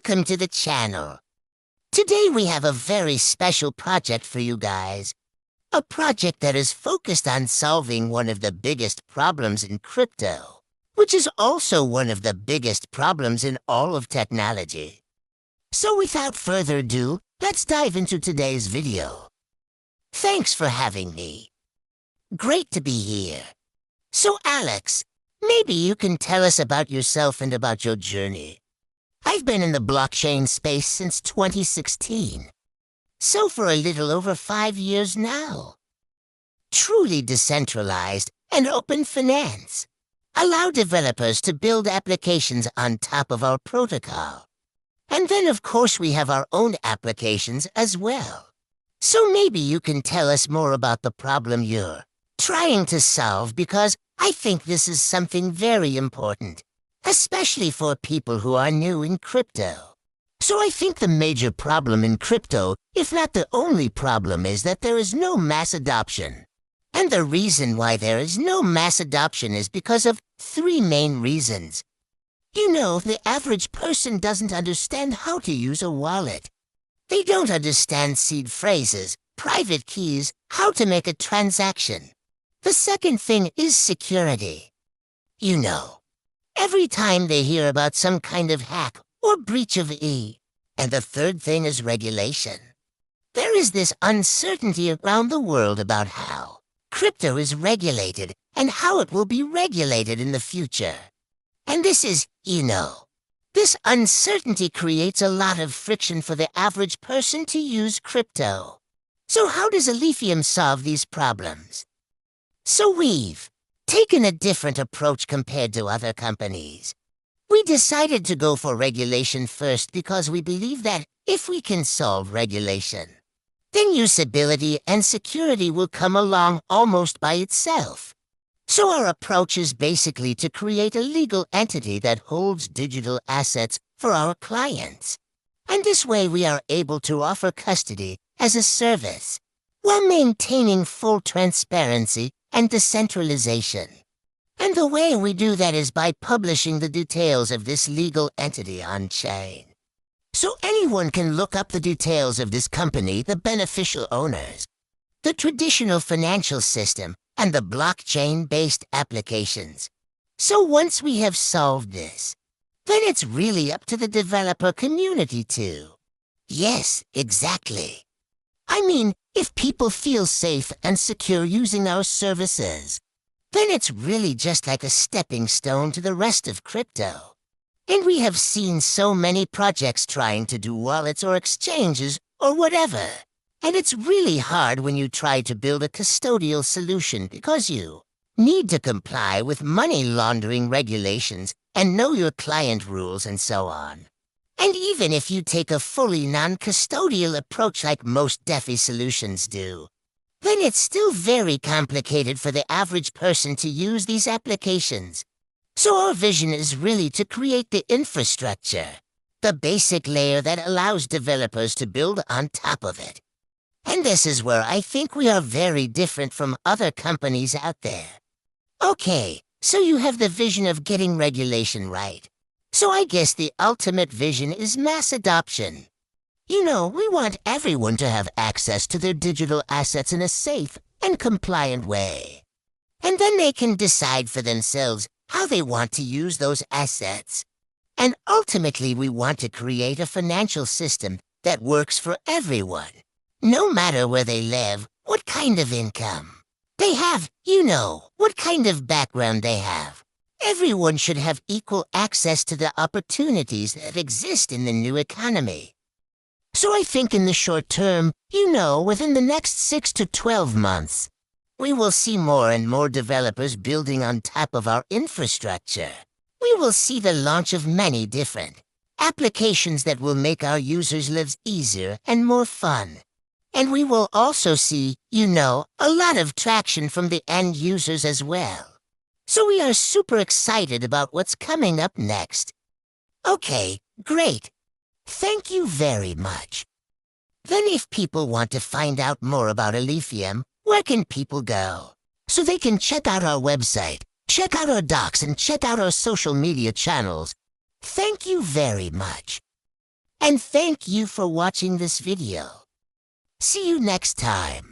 welcome to the channel. Today we have a very special project for you guys. A project that is focused on solving one of the biggest problems in crypto, which is also one of the biggest problems in all of technology. So without further ado, let's dive into today's video. Thanks for having me. Great to be here. So Alex, maybe you can tell us about yourself and about your journey. I've been in the blockchain space since 2016. So for a little over 5 years now. Truly decentralized and open finance allow developers to build applications on top of our protocol. And then of course we have our own applications as well. So maybe you can tell us more about the problem you're trying to solve, because I think this is something very important, especially for people who are new in crypto. So I think the major problem in crypto, if not the only problem, is that there is no mass adoption. And the reason why there is no mass adoption is because of 3 main reasons. You know, the average person doesn't understand how to use a wallet. They don't understand seed phrases, private keys, how to make a transaction. The second thing is security. You know, every time they hear about some kind of hack or breach of E. And the third thing is regulation. There is this uncertainty around the world about how crypto is regulated and how it will be regulated in the future. And this is, you know, this uncertainty creates a lot of friction for the average person to use crypto. So how does Alph solve these problems? So we've taken a different approach compared to other companies. We decided to go for regulation first because we believe that if we can solve regulation, then usability and security will come along almost by itself. So our approach is basically to create a legal entity that holds digital assets for our clients. And this way we are able to offer custody as a service, while maintaining full transparency and decentralization. And the way we do that is by publishing the details of this legal entity on-chain. So anyone can look up the details of this company, the beneficial owners, the traditional financial system, and the blockchain-based applications. So once we have solved this, then it's really up to the developer community to. Yes, exactly. I mean, if people feel safe and secure using our services, then it's really just like a stepping stone to the rest of crypto. And we have seen so many projects trying to do wallets or exchanges or whatever. And it's really hard when you try to build a custodial solution because you need to comply with money laundering regulations and know your client rules and so on. And even if you take a fully non-custodial approach like most DeFi solutions do, then it's still very complicated for the average person to use these applications. So our vision is really to create the infrastructure, the basic layer that allows developers to build on top of it. And this is where I think we are very different from other companies out there. Okay, so you have the vision of getting regulation right. So I guess the ultimate vision is mass adoption. You know, we want everyone to have access to their digital assets in a safe and compliant way. And then they can decide for themselves how they want to use those assets. And ultimately, we want to create a financial system that works for everyone, no matter where they live, what kind of income they have, you know, what kind of background they have. Everyone should have equal access to the opportunities that exist in the new economy. So I think in the short term, you know, within the next 6 to 12 months, we will see more and more developers building on top of our infrastructure. We will see the launch of many different applications that will make our users' lives easier and more fun. And we will also see, you know, a lot of traction from the end users as well. So we are super excited about what's coming up next. Okay, great. Thank you very much. Then if people want to find out more about Alph, where can people go? So they can check out our website, check out our docs, and check out our social media channels. Thank you very much. And thank you for watching this video. See you next time.